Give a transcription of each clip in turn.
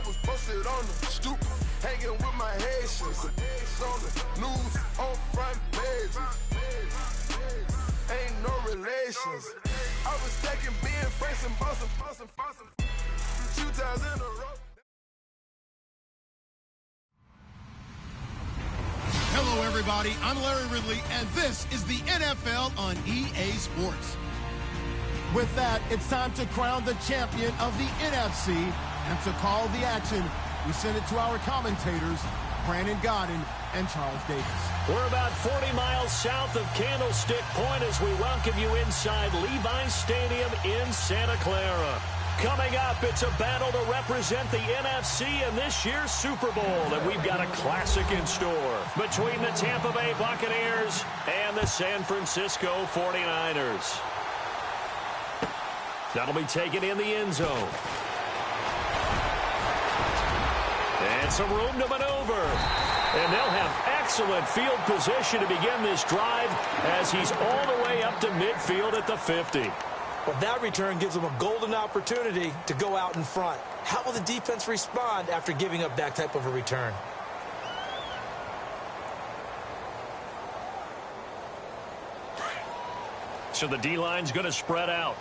was posted on the stoop, hanging with my Haitians. On the news, on front pages. Ain't no relations. I was stacking being friends and bossing. 2 times in a row. Hello, everybody. I'm Larry Ridley, and this is the NFL on EA Sports. With that, it's time to crown the champion of the NFC, and to call the action, we send it to our commentators, Brandon Godden and Charles Davis. We're about 40 miles south of Candlestick Point as we welcome you inside Levi's Stadium in Santa Clara. Coming up, it's a battle to represent the NFC in this year's Super Bowl, and we've got a classic in store between the Tampa Bay Buccaneers and the San Francisco 49ers. That'll be taken in the end zone. And some room to maneuver. And they'll have excellent field position to begin this drive as he's all the way up to midfield at the 50. Well, that return gives them a golden opportunity to go out in front. How will the defense respond after giving up that type of a return? So the D-line's going to spread out.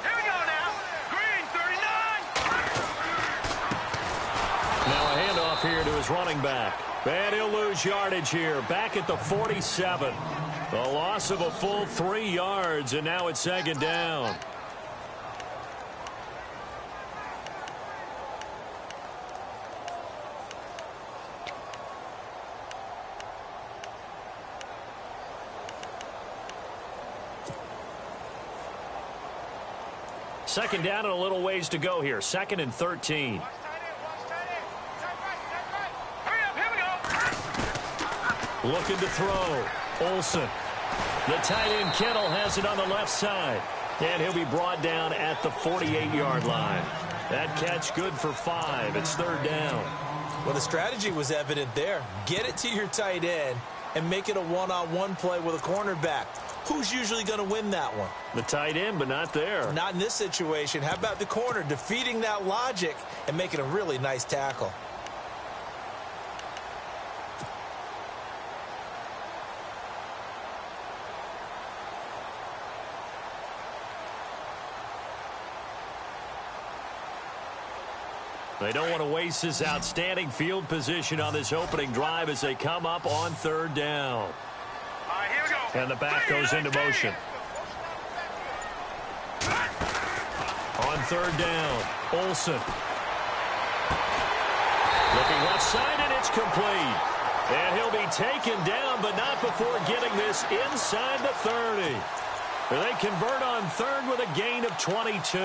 Here we go now. Green, 39. Now a handoff here to his running back. And he'll lose yardage here, back at the 47. A loss of a full 3 yards, and now it's second down. Second down and a little ways to go here. 2nd and 13. Looking to throw. Olsen. The tight end Kittle has it on the left side. And he'll be brought down at the 48-yard line. That catch good for 5. It's 3rd down. Well, the strategy was evident there. Get it to your tight end and make it a one-on-one play with a cornerback. Who's usually going to win that one? The tight end, but not there. Not in this situation. How about the corner defeating that logic and making a really nice tackle? They don't want to waste this outstanding field position on this opening drive as they come up on 3rd down. All right, here we go. And the back goes into motion. On 3rd down, Olsen. Looking left side, and it's complete. And he'll be taken down, but not before getting this inside the 30. They convert on 3rd with a gain of 22.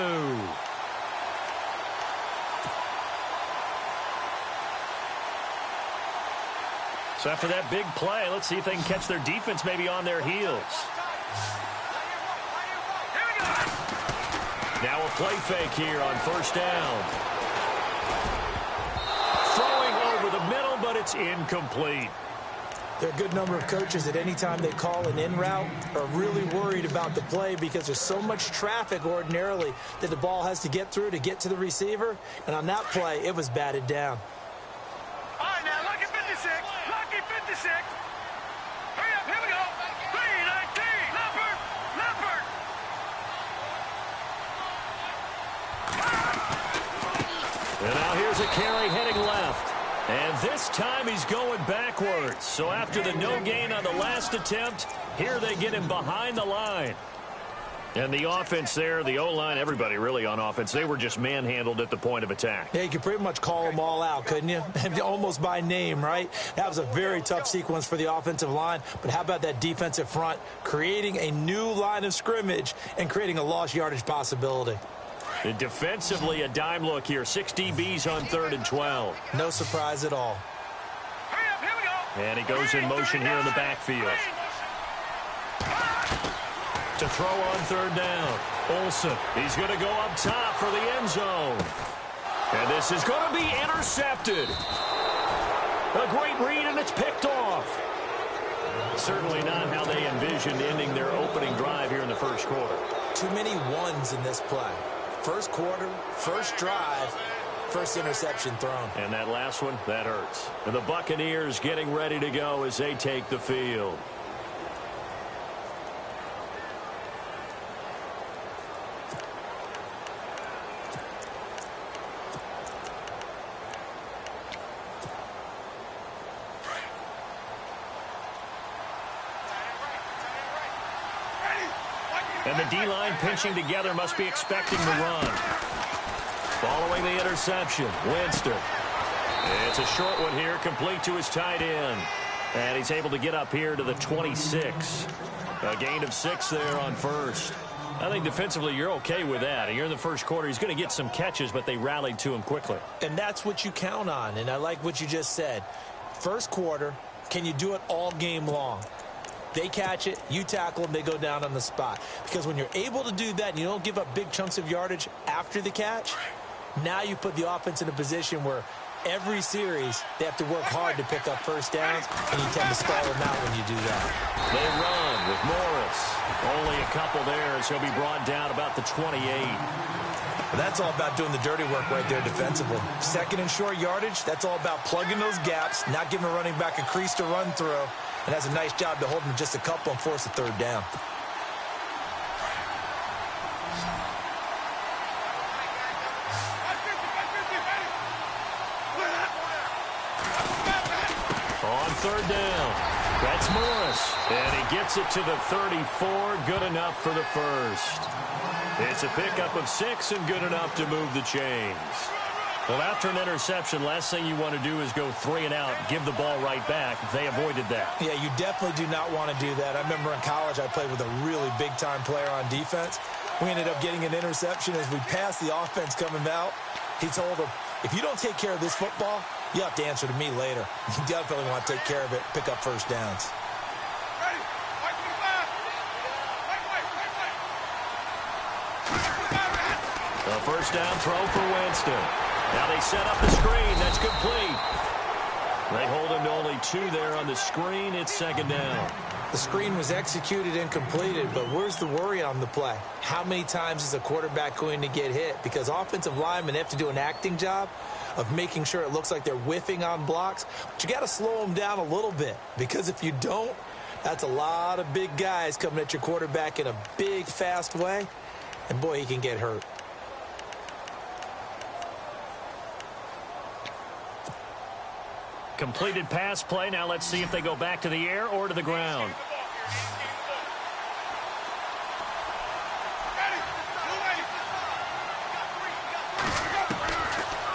So after that big play, let's see if they can catch their defense maybe on their heels. Now a play fake here on 1st down. Throwing over the middle, but it's incomplete. There are a good number of coaches that any time they call an in route are really worried about the play because there's so much traffic ordinarily that the ball has to get through to get to the receiver. And on that play, it was batted down. All right, now, lucky 56. Lucky 56. Hurry up, here we go. 319. Leopard. And now here's a carry heading left. And this time he's going backwards. So after the no gain on the last attempt, here they get him behind the line. And the offense there, the O-line, everybody really on offense, they were just manhandled at the point of attack. Yeah, you could pretty much call them all out, couldn't you? Almost by name, right? That was a very tough sequence for the offensive line. But how about that defensive front creating a new line of scrimmage and creating a lost yardage possibility? And defensively, a dime look here. 6 DBs on 3rd and 12. No surprise at all. Hurry up, here we go. And he goes in motion here in the backfield. To throw on 3rd down. Olsen, he's going to go up top for the end zone. And this is going to be intercepted. A great read, and it's picked off. Certainly not how they envisioned ending their opening drive here in the first quarter. Too many ones in this play. First quarter, first drive, first interception thrown. And that last one, that hurts. And the Buccaneers getting ready to go as they take the field. And the D-line pinching together must be expecting the run. Following the interception, Winston. It's a short one here, complete to his tight end. And he's able to get up here to the 26. A gain of 6 there on first. I think defensively you're okay with that. You're in the first quarter. He's going to get some catches, but they rallied to him quickly. And that's what you count on, and I like what you just said. First quarter, can you do it all game long? They catch it, you tackle them, they go down on the spot. Because when you're able to do that and you don't give up big chunks of yardage after the catch, now you put the offense in a position where every series they have to work hard to pick up first downs, and you tend to stall them out when you do that. They run with Morris. Only a couple there, so he'll be brought down about the 28. That's all about doing the dirty work right there defensively. Second and short yardage, that's all about plugging those gaps, not giving a running back a crease to run through, and has a nice job to hold him just a couple and force a third down. On third down, that's Morris, and he gets it to the 34, good enough for the first. It's a pickup of 6 and good enough to move the chains. Well, after an interception, last thing you want to do is go 3 and out, give the ball right back. They avoided that. Yeah, you definitely do not want to do that. I remember in college I played with a really big-time player on defense. We ended up getting an interception as we passed the offense coming out. He told him, if you don't take care of this football, you have to answer to me later. You definitely want to take care of it, pick up first downs. A first down throw for Winston. Now they set up the screen. That's complete. They hold him to only 2 there on the screen. It's second down. The screen was executed and completed, but where's the worry on the play? How many times is a quarterback going to get hit? Because offensive linemen have to do an acting job of making sure it looks like they're whiffing on blocks. But you got to slow them down a little bit, because if you don't, that's a lot of big guys coming at your quarterback in a big, fast way. And boy, he can get hurt. Completed pass play. Now let's see if they go back to the air or to the ground.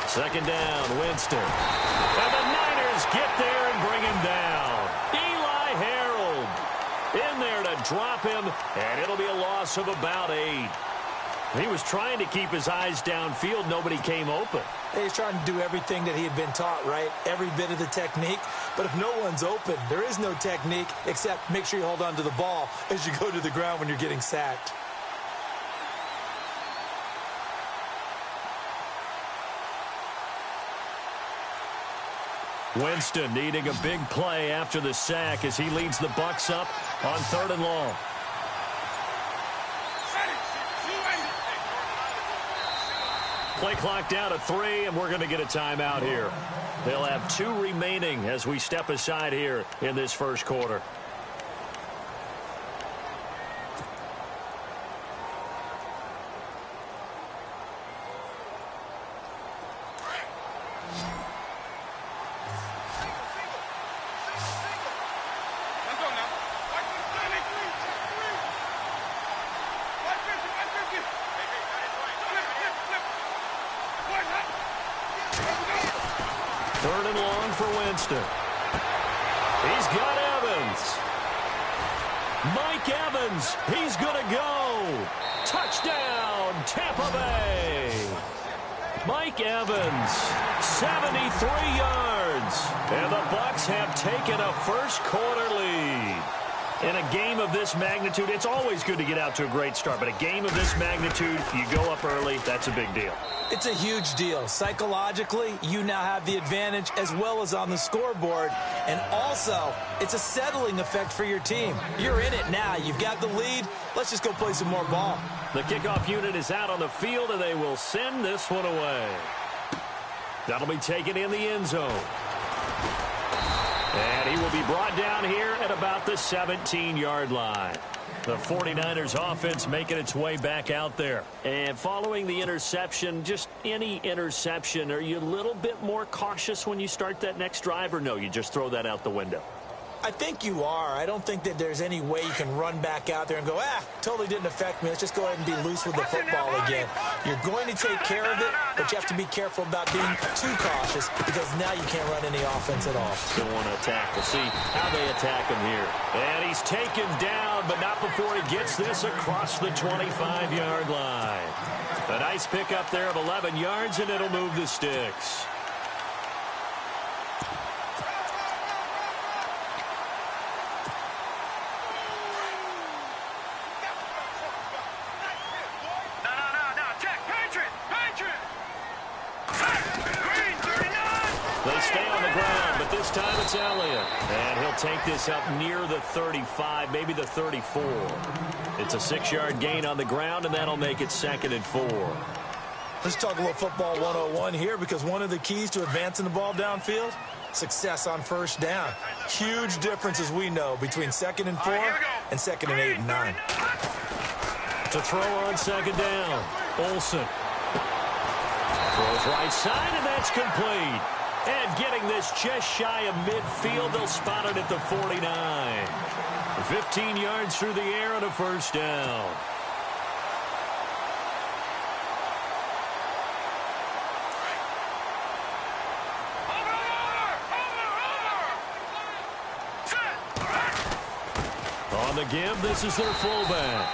Second down, Winston. And the Niners get there and bring him down. Eli Harold in there to drop him, and it'll be a loss of about 8. He was trying to keep his eyes downfield. Nobody came open. He's trying to do everything that he had been taught, right? Every bit of the technique. But if no one's open, there is no technique except make sure you hold on to the ball as you go to the ground when you're getting sacked. Winston needing a big play after the sack as he leads the Bucs up on 3rd and long. Play clock down to 3, and we're going to get a timeout here. They'll have 2 remaining as we step aside here in this first quarter. He's got Evans. Mike Evans, he's going to go. Touchdown, Tampa Bay. Mike Evans, 73 yards. And the Bucs have taken a first quarter lead. In a game of this magnitude, it's always good to get out to a great start, but a game of this magnitude, you go up early, that's a big deal. It's a huge deal. Psychologically, you now have the advantage as well as on the scoreboard. And also, it's a settling effect for your team. You're in it now. You've got the lead. Let's just go play some more ball. The kickoff unit is out on the field, and they will send this one away. That'll be taken in the end zone. And he will be brought down here at about the 17-yard line. The 49ers offense making its way back out there. And following the interception, just any interception, are you a little bit more cautious when you start that next drive, or no, you just throw that out the window? I think you are. I don't think that there's any way you can run back out there and go, totally didn't affect me. Let's just go ahead and be loose with the football again. You're going to take care of it, but you have to be careful about being too cautious because now you can't run any offense at all. Still want to attack. We'll see how they attack him here. And he's taken down, but not before he gets this across the 25-yard line. A nice pickup there of 11 yards, and it'll move the sticks. This time it's Elliott, and he'll take this up near the 35, maybe the 34. It's a 6-yard gain on the ground, and that'll make it 2nd and 4. Let's talk a little football 101 here, because one of the keys to advancing the ball downfield, success on first down. Huge difference, as we know, between 2nd and 4 and 2nd and 8 and 9. To throw on 2nd down, Olsen. Throws right side, and that's complete. And getting this just shy of midfield, they'll spot it at the 49. 15 yards through the air and a first down. On the give, this is their fullback.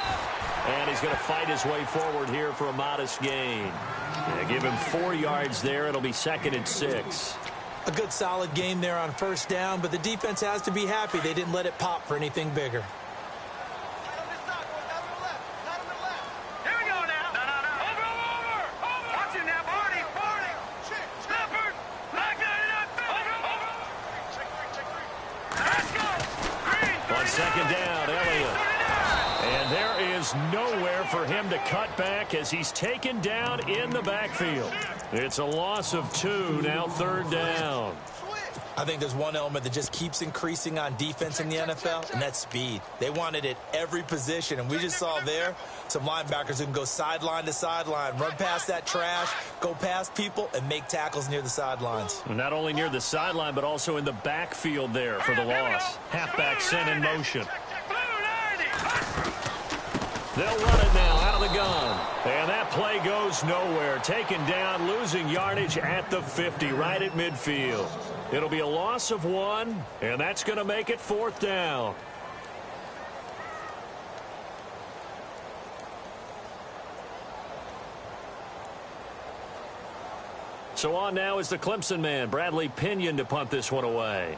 And he's going to fight his way forward here for a modest gain. Give him 4 yards there. It'll be 2nd and 6. A good solid game there on first down, but the defense has to be happy they didn't let it pop for anything bigger. Here we go now. No. Over. Watch it now, Barney. Snapper. Back that over. Let's go. Green. On 2nd down, Elliott. And there is nowhere for him to cut back as he's taken down in the backfield. It's a loss of 2, now 3rd down. I think there's one element that just keeps increasing on defense in the NFL, and that's speed. They want it at every position, and we just saw there some linebackers who can go sideline to sideline, run past that trash, go past people, and make tackles near the sidelines. Not only near the sideline, but also in the backfield there for the loss. Halfback sent in motion. They'll run it now out of the gun. And that play goes nowhere. Taken down, losing yardage at the 50, right at midfield. It'll be a loss of 1, and that's going to make it 4th down. So on now is the Clemson man, Bradley Pinion, to punt this one away.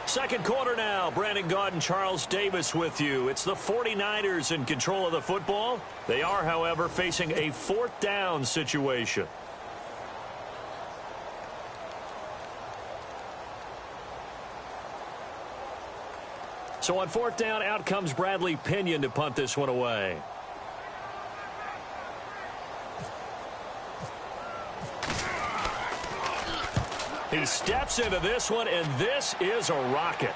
Second quarter now. Brandon Gaudin, Charles Davis with you. It's the 49ers in control of the football. They are, however, facing a 4th down situation. So on 4th down, out comes Bradley Pinion to punt this one away. He steps into this one, and this is a rocket.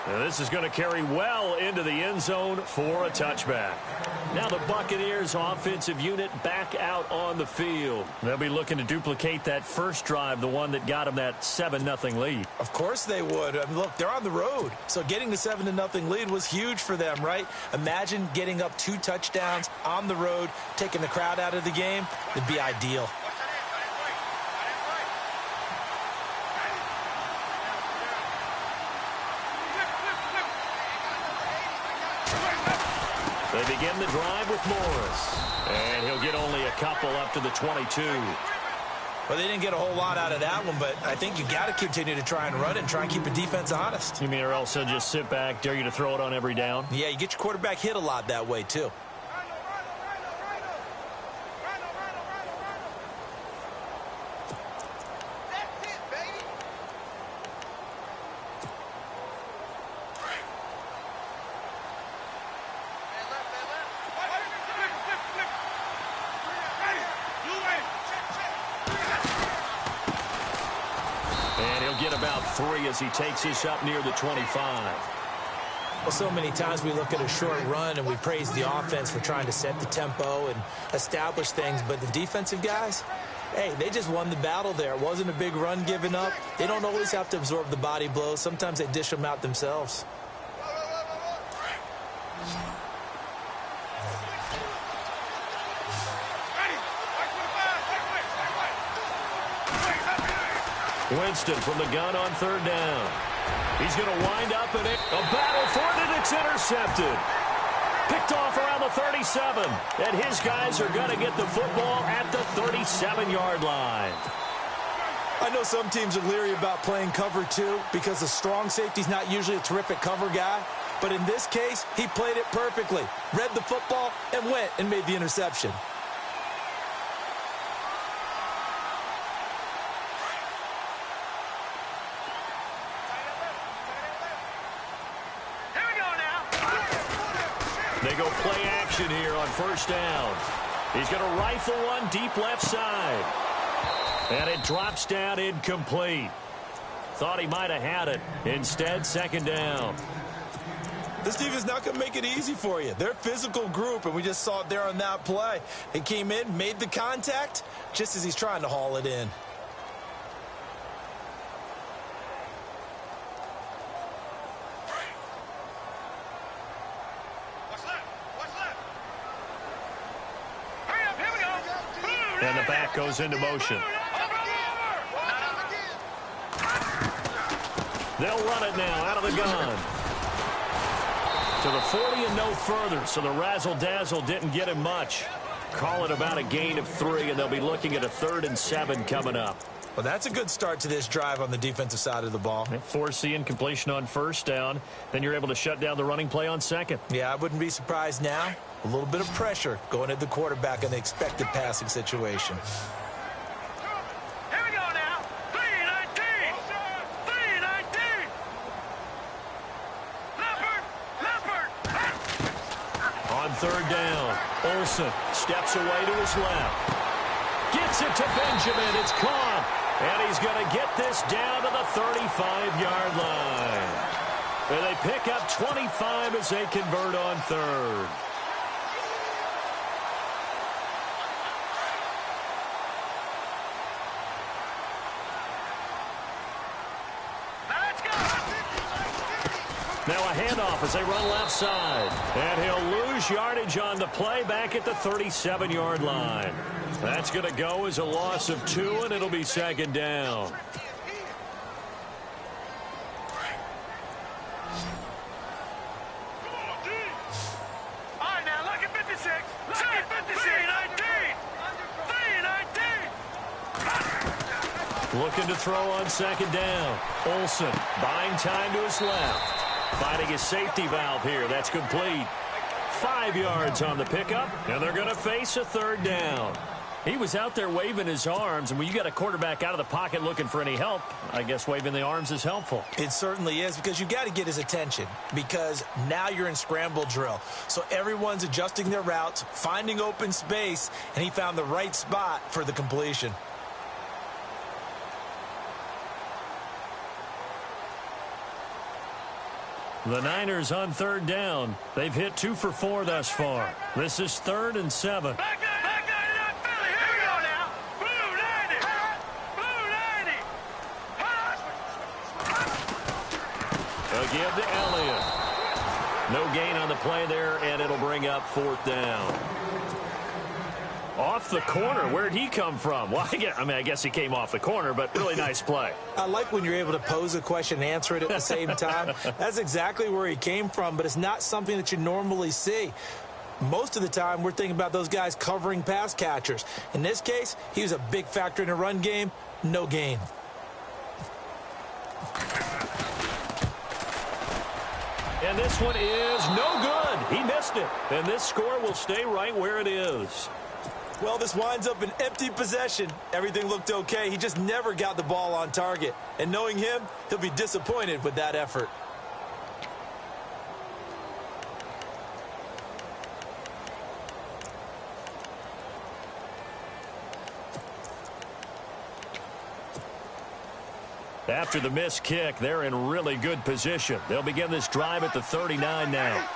Now this is going to carry well into the end zone for a touchback. Now the Buccaneers offensive unit back out on the field. They'll be looking to duplicate that first drive, the one that got them that 7-0 lead. Of course they would. I mean, look, they're on the road. So getting the 7-0 lead was huge for them, right? Imagine getting up 2 touchdowns on the road, taking the crowd out of the game. It'd be ideal. They begin the drive with Morris. And he'll get only a couple up to the 22. Well, they didn't get a whole lot out of that one, but I think you got to continue to try and run it and try and keep the defense honest. You mean or else they'll just sit back, dare you to throw it on every down? Yeah, you get your quarterback hit a lot that way, too. Get about 3 as he takes this up near the 25. Well, so many times we look at a short run and we praise the offense for trying to set the tempo and establish things, but the defensive guys, hey, they just won the battle there. It wasn't a big run given up. They don't always have to absorb the body blows. Sometimes they dish them out themselves. Winston from the gun on 3rd down. He's going to wind up in it. A battle for it, and it's intercepted. Picked off around the 37. And his guys are going to get the football at the 37-yard line. I know some teams are leery about playing cover 2 because the strong safety's not usually a terrific cover guy. But in this case, he played it perfectly. Read the football and went and made the interception. They go play action here on 1st down. He's going to rifle one deep left side. And it drops down incomplete. Thought he might have had it. Instead, 2nd down. This team is not going to make it easy for you. They're a physical group, and we just saw it there on that play. He came in, made the contact, just as he's trying to haul it in. And the back goes into motion. They'll run it now out of the gun. To the 40 and no further, so the razzle-dazzle didn't get him much. Call it about a gain of 3, and they'll be looking at a 3rd and 7 coming up. Well, that's a good start to this drive on the defensive side of the ball. Force the incompletion on 1st down. Then you're able to shut down the running play on 2nd. Yeah, I wouldn't be surprised now. A little bit of pressure going at the quarterback in the expected passing situation. Here we go now. 3-19. 3-19. Leopard. On 3rd down, Olsen steps away to his left. Gets it to Benjamin. It's caught. And he's going to get this down to the 35-yard line. And they pick up 25 as they convert on 3rd. Now a handoff as they run left side. And he'll lose yardage on the play back at the 37-yard line. That's going to go as a loss of 2, and it'll be 2nd down. All right, now, look at 56. Look at 56. 3-19. Looking to throw on 2nd down. Olsen buying time to his left. Finding his safety valve here. That's complete. 5 yards on the pickup, and they're going to face a 3rd down. He was out there waving his arms, and when you got a quarterback out of the pocket looking for any help, I guess waving the arms is helpful. It certainly is, because you got to get his attention, because now you're in scramble drill. So everyone's adjusting their routes, finding open space, and he found the right spot for the completion. The Niners on 3rd down. They've hit 2 for 4 thus far. This is 3rd and 7. Back up, Philly. Here we go now. Blue 90. Blue 90. They'll give to Elliott. No gain on the play there, and it'll bring up 4th down. Off the corner. Where'd he come from? Well, I guess he came off the corner, but really nice play. I like when you're able to pose a question and answer it at the same time. That's exactly where he came from, but it's not something that you normally see. Most of the time, we're thinking about those guys covering pass catchers. In this case, he was a big factor in the run game. No gain. And this one is no good. He missed it. And this score will stay right where it is. Well, this winds up an empty possession. Everything looked okay. He just never got the ball on target. And knowing him, he'll be disappointed with that effort. After the missed kick, they're in really good position. They'll begin this drive at the 39 now.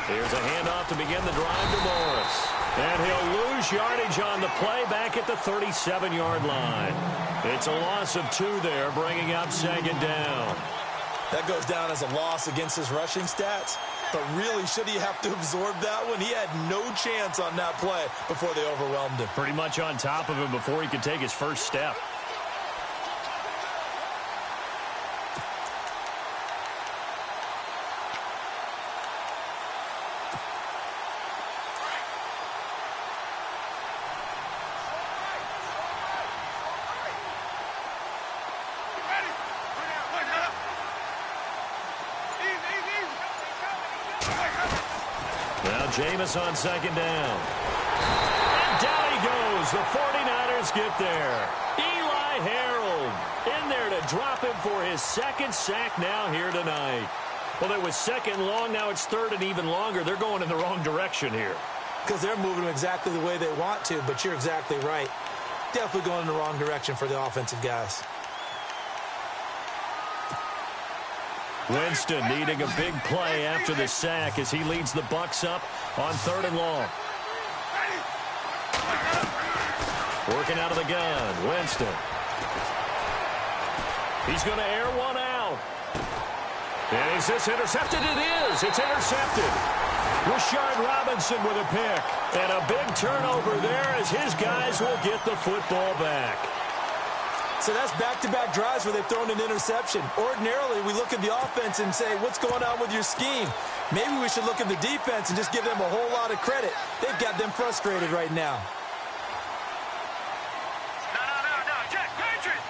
Here's a handoff to begin the drive to Morris. And he'll lose yardage on the play back at the 37-yard line. It's a loss of 2 there, bringing up second down. That goes down as a loss against his rushing stats. But really, should he have to absorb that one? He had no chance on that play before they overwhelmed him. Pretty much on top of him before he could take his first step. Jameis on second down. And down he goes. The 49ers get there. Eli Harold in there to drop him for his second sack now here tonight. Well, it was second long. Now it's third and even longer. They're going in the wrong direction here. Because they're moving exactly the way they want to, but you're exactly right. Definitely going in the wrong direction for the offensive guys. Winston needing a big play after the sack as he leads the Bucs up on 3rd and long. Working out of the gun, Winston. He's going to air one out. And is this intercepted? It is. It's intercepted. Rashard Robinson with a pick. And a big turnover there as his guys will get the football back. So that's back-to-back drives where they've thrown an interception. Ordinarily, we look at the offense and say, what's going on with your scheme? Maybe we should look at the defense and just give them a whole lot of credit. They've got them frustrated right now. No. Jack, Patriot.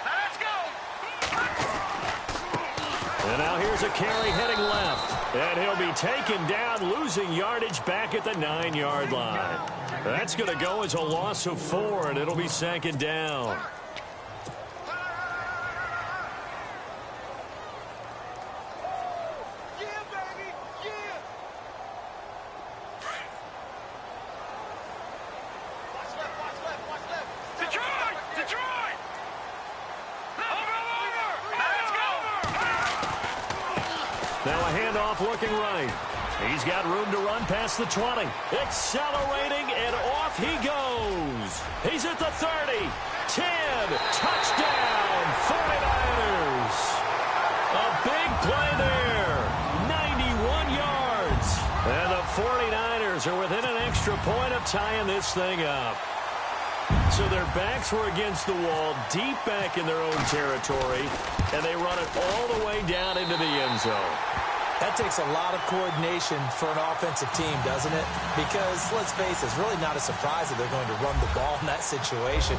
Now let's go. And now here's a carry heading left. And he'll be taken down, losing yardage back at the 9-yard line. That's going to go as a loss of 4, and it'll be second down. Yeah, baby. Yeah. Watch left. Detroit. Over. Let's go. Now a handoff looking right. He's got room to run past the 20. Accelerating, and off he goes. He's at the 30. 10. Touchdown, 49ers. A big play there. 91 yards. And the 49ers are within an extra point of tying this thing up. So their backs were against the wall, deep back in their own territory, and they run it all the way down into the end zone. That takes a lot of coordination for an offensive team, doesn't it? Because, let's face it, it's really not a surprise that they're going to run the ball in that situation.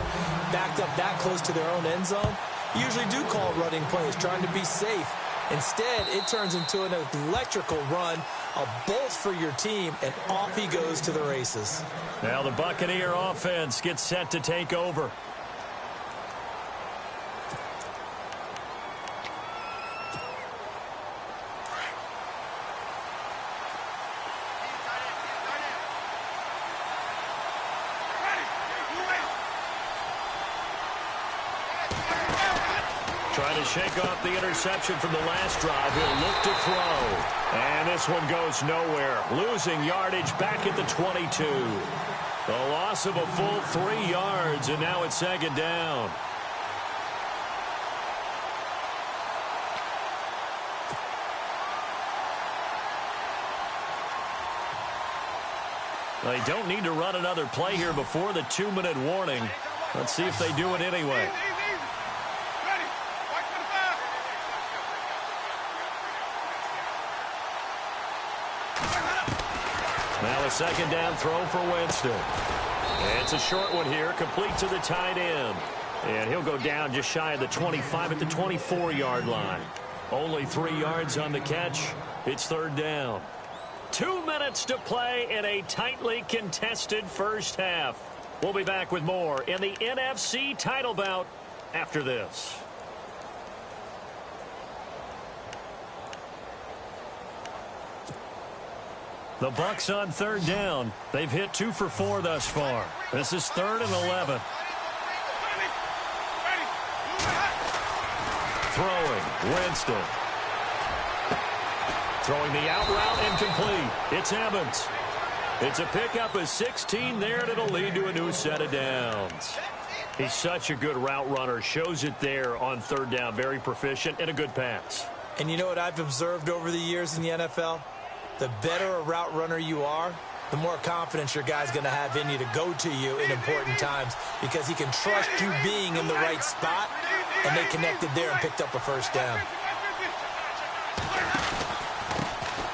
Backed up that close to their own end zone, usually do call running plays, trying to be safe. Instead, it turns into an electrical run, a bolt for your team, and off he goes to the races. Now the Buccaneer offense gets set to take over. Trying to shake off the interception from the last drive. He'll look to throw. And this one goes nowhere. Losing yardage back at the 22. A loss of a full 3 yards, and now it's second down. They don't need to run another play here before the 2-minute warning. Let's see if they do it anyway. Now a second down throw for Winston. It's a short one here, complete to the tight end. And he'll go down just shy of the 25 at the 24-yard line. Only 3 yards on the catch. It's third down. 2 minutes to play in a tightly contested first half. We'll be back with more in the NFC title bout after this. The Bucs on third down. They've hit 2 for 4 thus far. This is 3rd and 11. Throwing, Winston. Throwing the out route incomplete. It's Evans. It's a pickup of 16 there, and it'll lead to a new set of downs. He's such a good route runner. Shows it there on third down. Very proficient and a good pass. And you know what I've observed over the years in the NFL? The better a route runner you are, the more confidence your guy's going to have in you to go to you in important times because he can trust you being in the right spot, and they connected there and picked up a first down.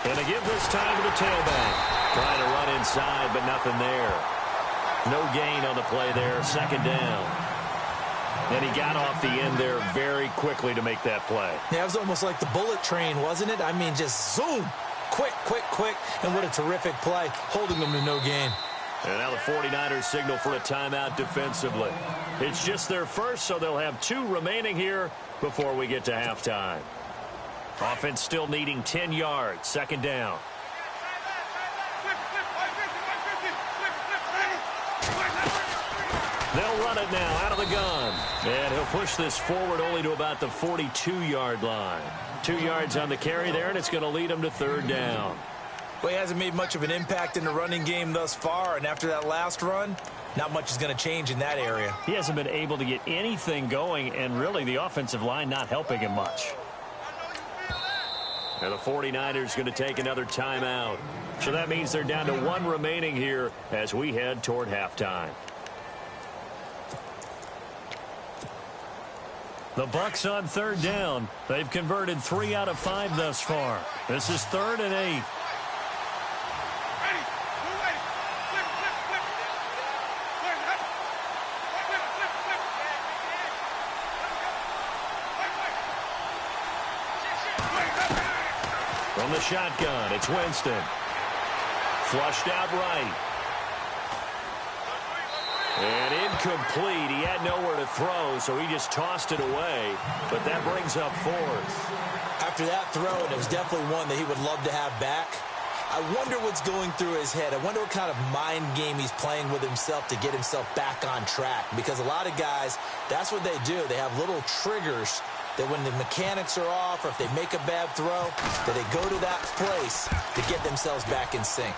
And they give this time to the tailback. Trying to run inside, but nothing there. No gain on the play there. Second down. And he got off the end there very quickly to make that play. Yeah, it was almost like the bullet train, wasn't it? I mean, just zoom. Quick, quick, quick. And what a terrific play, holding them to no gain. And now the 49ers signal for a timeout defensively. It's just their first, so they'll have 2 remaining here before we get to halftime. Offense still needing 10 yards. Second down. They'll run it now out of the gun. And he'll push this forward only to about the 42-yard line. 2 yards on the carry there, and it's going to lead him to third down. Well, he hasn't made much of an impact in the running game thus far, and after that last run, not much is going to change in that area. He hasn't been able to get anything going, and really the offensive line not helping him much. And the 49ers going to take another timeout. So that means they're down to 1 remaining here as we head toward halftime. The Bucs on third down. They've converted 3 out of 5 thus far. This is 3rd and 8. From the shotgun, it's Winston. Flushed out right. And incomplete. He had nowhere to throw, so he just tossed it away. But that brings up 4th. After that throw, and it was definitely one that he would love to have back, I wonder what's going through his head. I wonder what kind of mind game he's playing with himself to get himself back on track. Because a lot of guys, that's what they do. They have little triggers that when the mechanics are off or if they make a bad throw, that they go to that place to get themselves back in sync.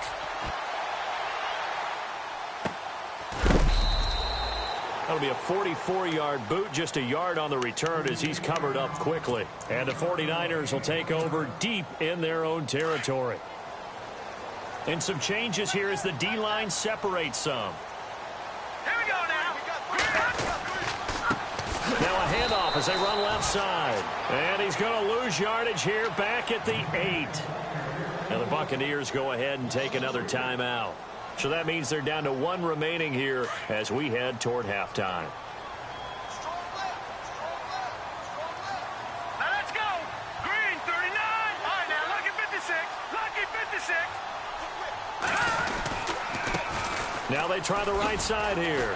That'll be a 44-yard boot, just a yard on the return as he's covered up quickly. And the 49ers will take over deep in their own territory. And some changes here as the D-line separates some. Here we go now. Now a handoff as they run left side. And he's going to lose yardage here back at the 8. And the Buccaneers go ahead and take another timeout. So that means they're down to 1 remaining here as we head toward halftime. Now let's go. Green, 39. All right, now, lucky 56. Lucky 56. Now they try the right side here.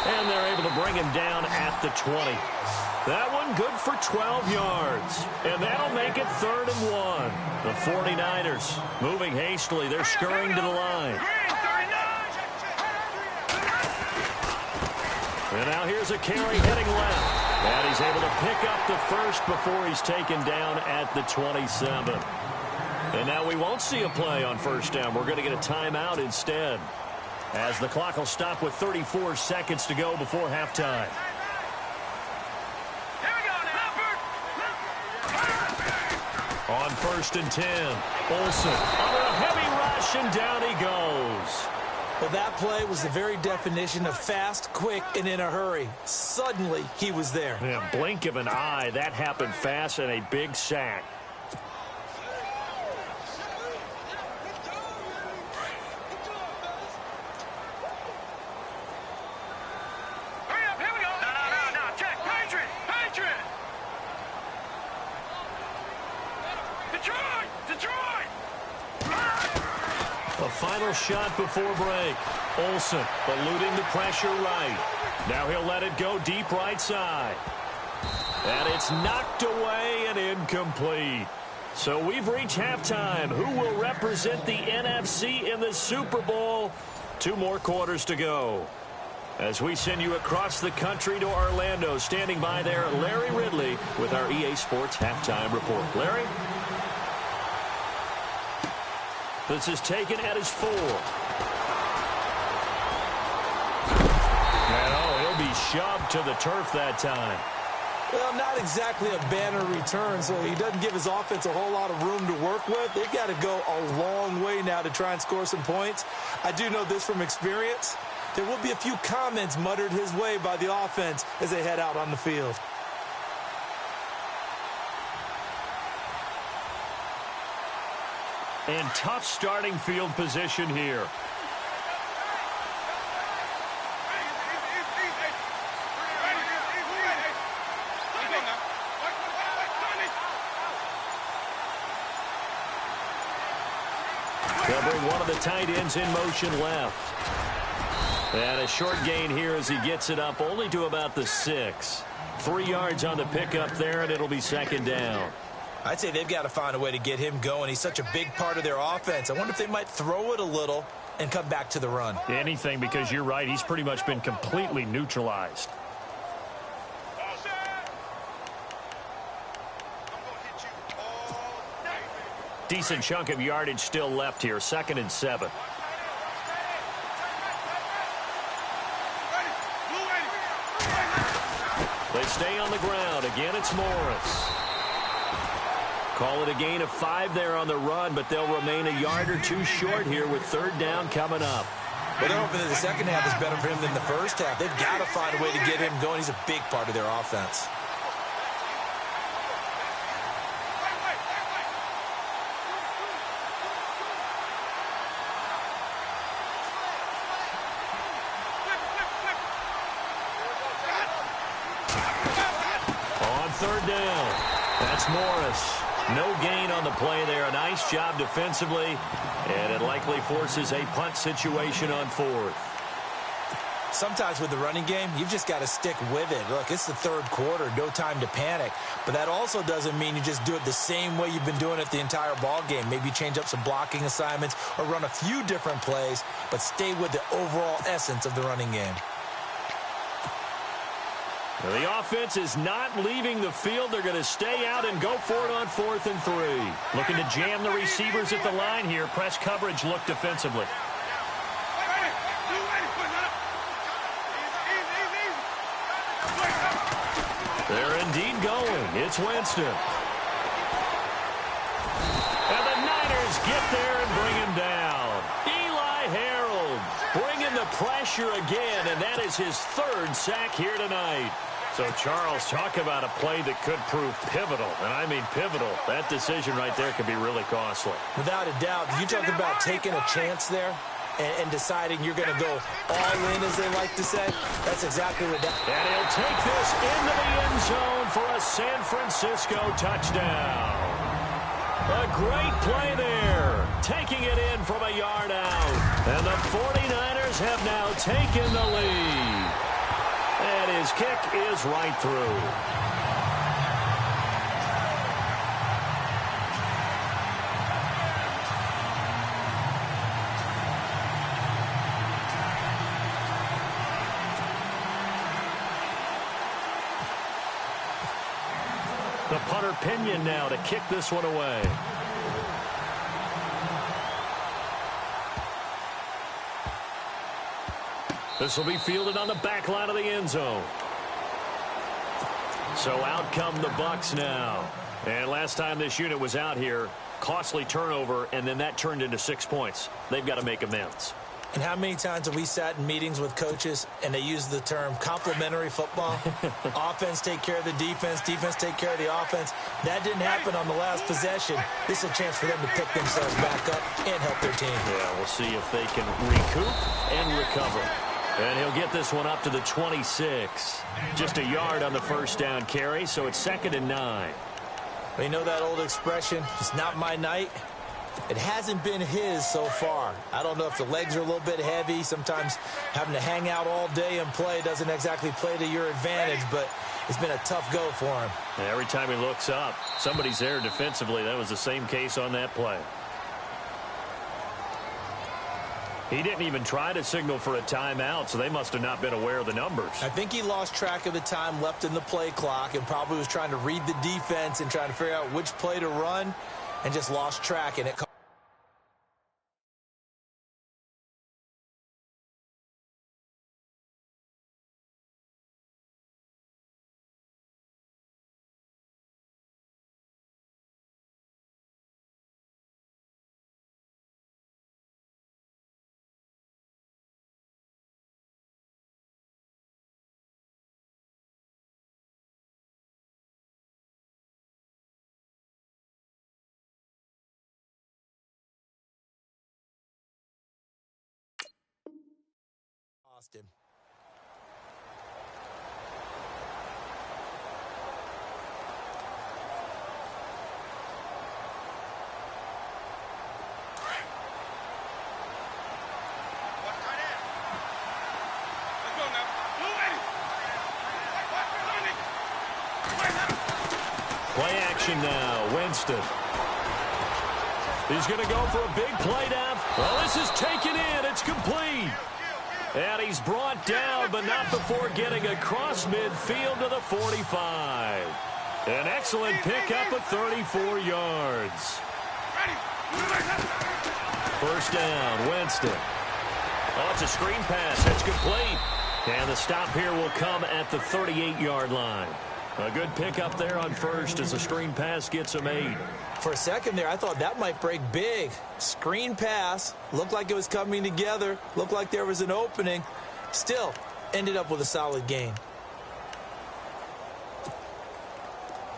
And they're able to bring him down at the 20. That one good for 12 yards. And that'll make it 3rd and 1. The 49ers moving hastily. They're scurrying to the line. And now here's a carry heading left. And he's able to pick up the first before he's taken down at the 27. And now we won't see a play on first down. We're going to get a timeout instead, as the clock will stop with 34 seconds to go before halftime. On 1st and 10, Olsen under a heavy rush, possession. Down he goes. Well, that play was the very definition of fast, quick, and in a hurry. Suddenly, he was there. Yeah, blink of an eye. That happened fast and a big sack. Hurry up, here we go. No, check. Patriot. Detroit. A final shot before break. Olsen eluding the pressure right. Now he'll let it go deep right side. And it's knocked away and incomplete. So we've reached halftime. Who will represent the NFC in the Super Bowl? 2 more quarters to go. As we send you across the country to Orlando, standing by there, Larry Ridley with our EA Sports Halftime Report. Larry? This is taken at his 4. And he'll be shoved to the turf that time. Well, not exactly a banner return, so he doesn't give his offense a whole lot of room to work with. They've got to go a long way now to try and score some points. I do know this from experience. There will be a few comments muttered his way by the offense as they head out on the field. And tough starting field position here. They'll bring one of the tight ends in motion left. And a short gain here as he gets it up only to about the 6. 3 yards on the pickup there, and it'll be second down. I'd say they've got to find a way to get him going. He's such a big part of their offense. I wonder if they might throw it a little and come back to the run. Anything, because you're right. He's pretty much been completely neutralized. Decent chunk of yardage still left here. 2nd and 7. They stay on the ground. Again, it's Morris. Call it a gain of 5 there on the run, but they'll remain a yard or 2 short here with 3rd down coming up. Well, they're hoping that the second half is better for him than the first half. They've got to find a way to get him going. He's a big part of their offense. On 3rd down, that's Morris. No gain on the play there. A nice job defensively, and it likely forces a punt situation on 4th. Sometimes with the running game, you've just got to stick with it. Look, it's the 3rd quarter, no time to panic. But that also doesn't mean you just do it the same way you've been doing it the entire ball game. Maybe change up some blocking assignments or run a few different plays, but stay with the overall essence of the running game. The offense is not leaving the field. They're going to stay out and go for it on 4th and 3. Looking to jam the receivers at the line here. Press coverage look defensively. They're indeed going. It's Winston. And the Niners get there and bring him down. Eli Harold bringing the pressure again, and that is his 3rd sack here tonight. So, Charles, talk about a play that could prove pivotal, and I mean pivotal. That decision right there could be really costly. Without a doubt. You talk about taking a chance there and deciding you're going to go all in, as they like to say. That's exactly what that. And he'll take this into the end zone for a San Francisco touchdown. A great play there, taking it in from a yard out. And the 49ers have now taken the lead. And his kick is right through. The punter Pinion now to kick this one away. This will be fielded on the back line of the end zone. So out come the Bucs now. And last time this unit was out here, costly turnover, and then that turned into 6 points. They've got to make amends. And how many times have we sat in meetings with coaches and they use the term complementary football? Offense take care of the defense, defense take care of the offense. That didn't happen on the last possession. This is a chance for them to pick themselves back up and help their team. Yeah, we'll see if they can recoup and recover. And he'll get this one up to the 26. Just a yard on the first down carry, so it's 2nd and 9. You know that old expression, it's not my night? It hasn't been his so far. I don't know if the legs are a little bit heavy. Sometimes having to hang out all day and play doesn't exactly play to your advantage, but it's been a tough go for him. And every time he looks up, somebody's there defensively. That was the same case on that play. He didn't even try to signal for a timeout, so they must have not been aware of the numbers. I think he lost track of the time left in the play clock and probably was trying to read the defense and trying to figure out which play to run and just lost track, and it cost him. Play action now. Winston. He's going to go for a big play down. Well, this is taken in. It's complete. And he's brought down, but not before getting across midfield to the 45. An excellent pickup of 34 yards. First down, Winston. Oh, it's a screen pass. It's complete. And the stop here will come at the 38-yard line. A good pickup there on first as the screen pass gets him 8. For a second there, I thought that might break big. Screen pass. Looked like it was coming together. Looked like there was an opening. Still, ended up with a solid gain.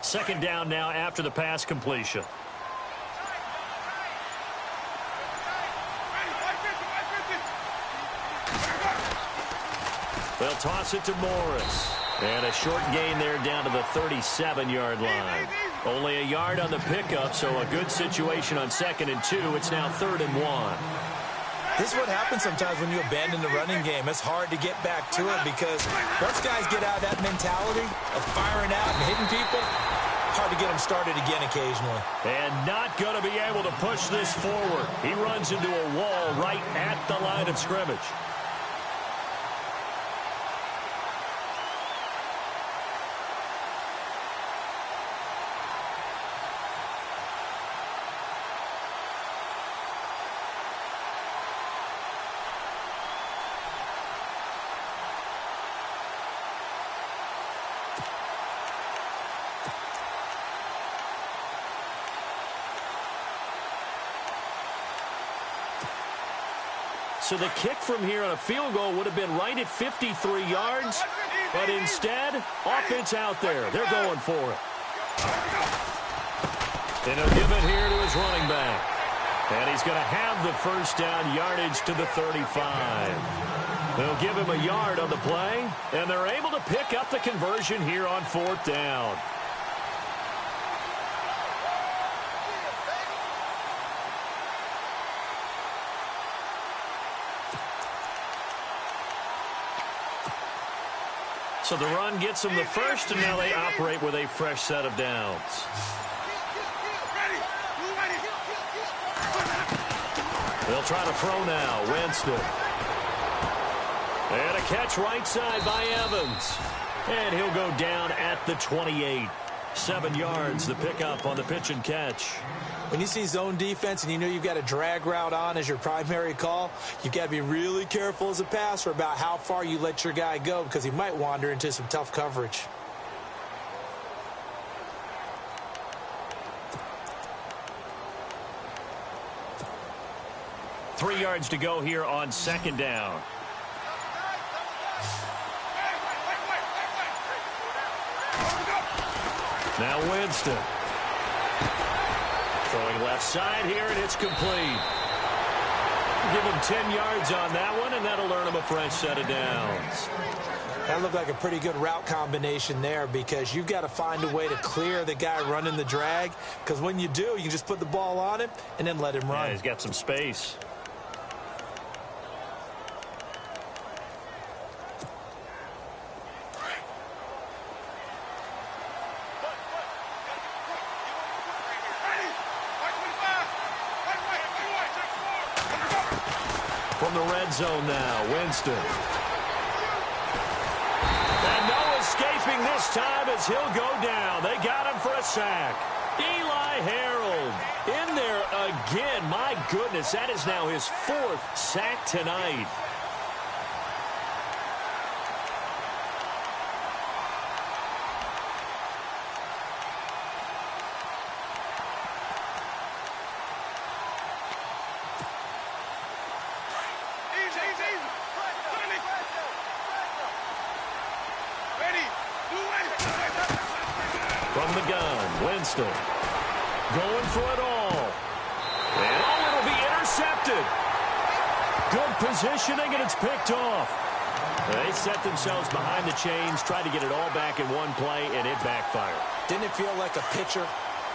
Second down now after the pass completion. They'll toss it to Morris. And a short gain there down to the 37-yard line. Only a yard on the pickup, so a good situation on 2nd and 2. It's now 3rd and 1. This is what happens sometimes when you abandon the running game. It's hard to get back to it because once guys get out of that mentality of firing out and hitting people, hard to get them started again occasionally. And not going to be able to push this forward. He runs into a wall right at the line of scrimmage. So the kick from here on a field goal would have been right at 53 yards. But instead, offense out there. They're going for it. And he'll give it here to his running back. And he's going to have the first down yardage to the 35. They'll give him a yard on the play. And they're able to pick up the conversion here on 4th down. So the run gets them the first, and now they operate with a fresh set of downs. They'll try to throw now. Winston. And a catch right side by Evans. And he'll go down at the 28. 7 yards, the pickup on the pitch and catch. When you see zone defense and you know you've got a drag route on as your primary call, you've got to be really careful as a passer about how far you let your guy go because he might wander into some tough coverage. 3 yards to go here on second down. Now Winston. Throwing left side here, and it's complete. Give him 10 yards on that one, and that'll earn him a fresh set of downs. That looked like a pretty good route combination there, because you've got to find a way to clear the guy running the drag, because when you do, you can just put the ball on him and then let him run. Yeah, he's got some space. From the red zone now, Winston. And no escaping this time as he'll go down. They got him for a sack. Eli Harold in there again. My goodness, that is now his 4th sack tonight. From the gun, Winston going for it all. And it'll be intercepted. Good positioning, and it's picked off. They set themselves behind the chains, tried to get it all back in one play, and it backfired. Didn't it feel like a pitcher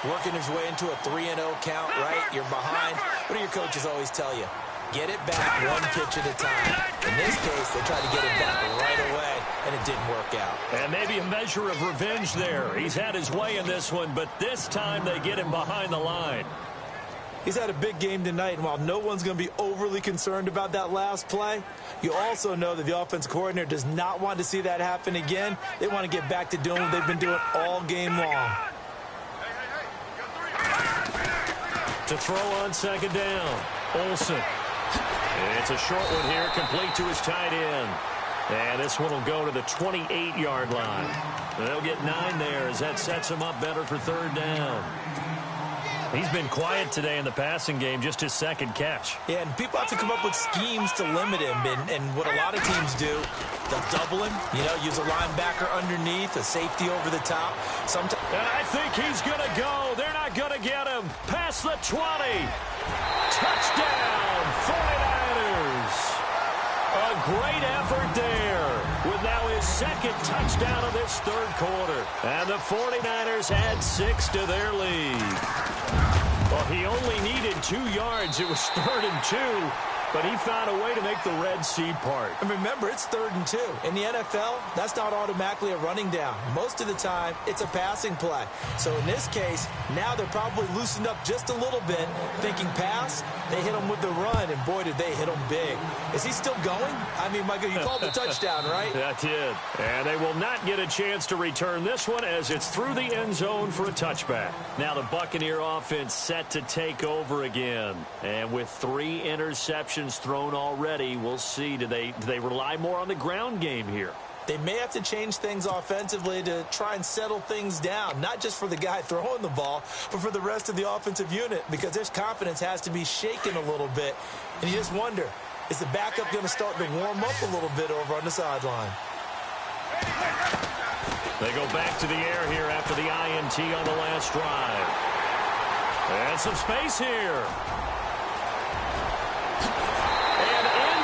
working his way into a 3-0 count, right? You're behind. What do your coaches always tell you? Get it back one pitch at a time. In this case, they tried to get it back right away, and it didn't work out. And maybe a measure of revenge there. He's had his way in this one, but this time they get him behind the line. He's had a big game tonight, and while no one's going to be overly concerned about that last play, you also know that the offense coordinator does not want to see that happen again. They want to get back to doing what they've been doing all game long. To throw on second down, Olsen. It's a short one here, complete to his tight end. And this one will go to the 28-yard line. They'll get 9 there as that sets him up better for third down. He's been quiet today in the passing game, just his 2nd catch. Yeah, and people have to come up with schemes to limit him. And what a lot of teams do, they'll double him, use a linebacker underneath, a safety over the top. Sometimes. And I think he's going to go. They're not going to get him. Past the 20. Touchdown, 49ers. A great effort there with now his 2nd touchdown of this 3rd quarter. And the 49ers add 6 to their lead. Well, he only needed 2 yards. It was 3rd and 2. But he found a way to make the Red Sea part. And remember, it's 3rd and 2. In the NFL, that's not automatically a running down. Most of the time, it's a passing play. So in this case, now they're probably loosened up just a little bit, thinking pass. They hit him with the run, and boy, did they hit him big. Is he still going? I mean, Michael, you called the touchdown, right? That did. And they will not get a chance to return this one as it's through the end zone for a touchback. Now the Buccaneer offense set to take over again. And with 3 interceptions thrown already, we'll see. Do they rely more on the ground game here? They may have to change things offensively to try and settle things down, not just for the guy throwing the ball, but for the rest of the offensive unit, because their confidence has to be shaken a little bit. And you just wonder, is the backup going to start to warm up a little bit over on the sideline? They go back to the air here after the INT on the last drive. And some space here.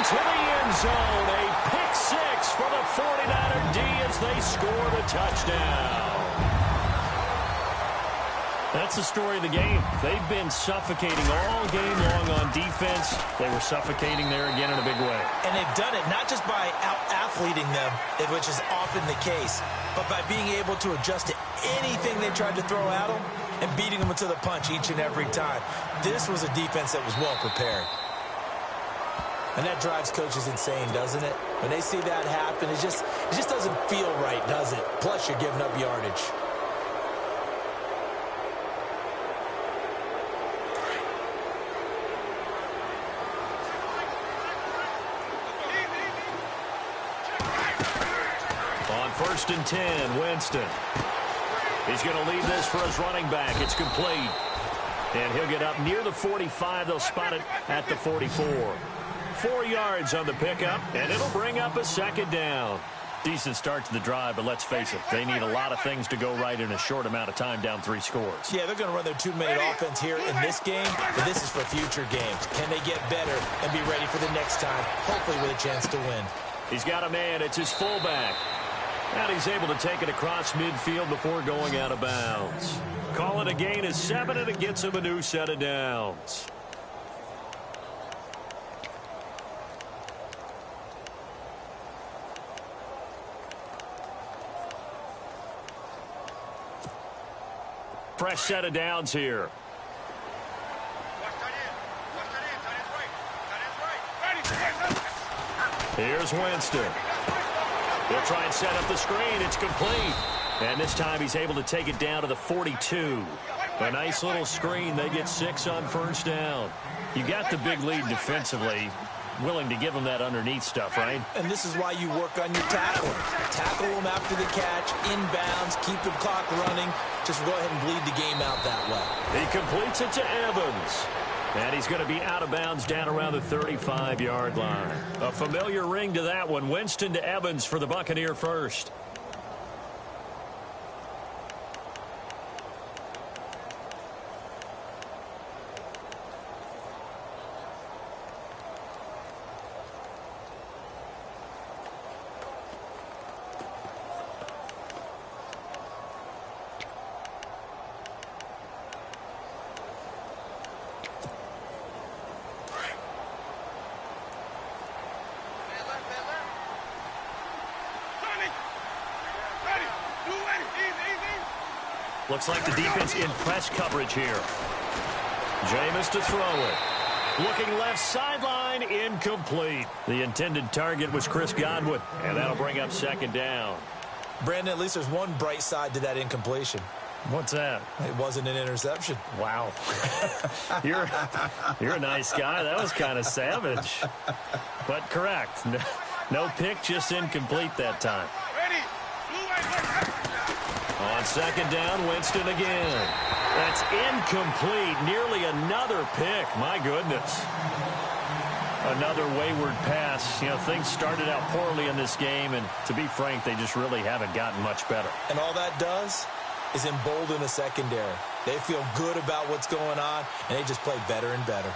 To the end zone, a pick 6 for the 49er D as they score the touchdown. That's the story of the game. They've been suffocating all game long on defense. They were suffocating there again in a big way. And they've done it not just by out-athleting them, which is often the case, but by being able to adjust to anything they tried to throw at them and beating them to the punch each and every time. This was a defense that was well prepared. And that drives coaches insane, doesn't it? When they see that happen, it just doesn't feel right, does it? Plus, you're giving up yardage. On 1st and 10, Winston. He's going to lead this for his running back. It's complete. And he'll get up near the 45. They'll spot it at the 44. 4 yards on the pickup, and it'll bring up a second down. Decent start to the drive, but let's face it, they need a lot of things to go right in a short amount of time, down 3 scores. Yeah, they're going to run their 2-minute offense here in this game, but this is for future games. Can they get better and be ready for the next time, hopefully with a chance to win? He's got a man. It's his fullback. And he's able to take it across midfield before going out of bounds. Call it a gain of 7, and it gets him a new set of downs. Fresh set of downs here. Here's Winston. He'll try and set up the screen. It's complete. And this time he's able to take it down to the 42. A nice little screen. They get 6 on first down. You got the big lead defensively. Willing to give them that underneath stuff, right? And this is why you work on your tackling. Tackle them after the catch, inbounds, keep the clock running. Just go ahead and bleed the game out that way. He completes it to Evans. And he's going to be out of bounds down around the 35-yard line. A familiar ring to that one. Winston to Evans for the Buccaneer first. Looks like the defense in press coverage here. Jameis to throw it. Looking left sideline, incomplete. The intended target was Chris Godwin, and that'll bring up second down. Brandon, at least there's one bright side to that incompletion. What's that? It wasn't an interception. Wow. You're a nice guy. That was kind of savage. But correct. No pick, just incomplete that time. On second down, Winston again. That's incomplete. Nearly another pick. My goodness. Another wayward pass. You know, things started out poorly in this game, and to be frank, they just really haven't gotten much better. And all that does is embolden the secondary. They feel good about what's going on, and they just play better and better.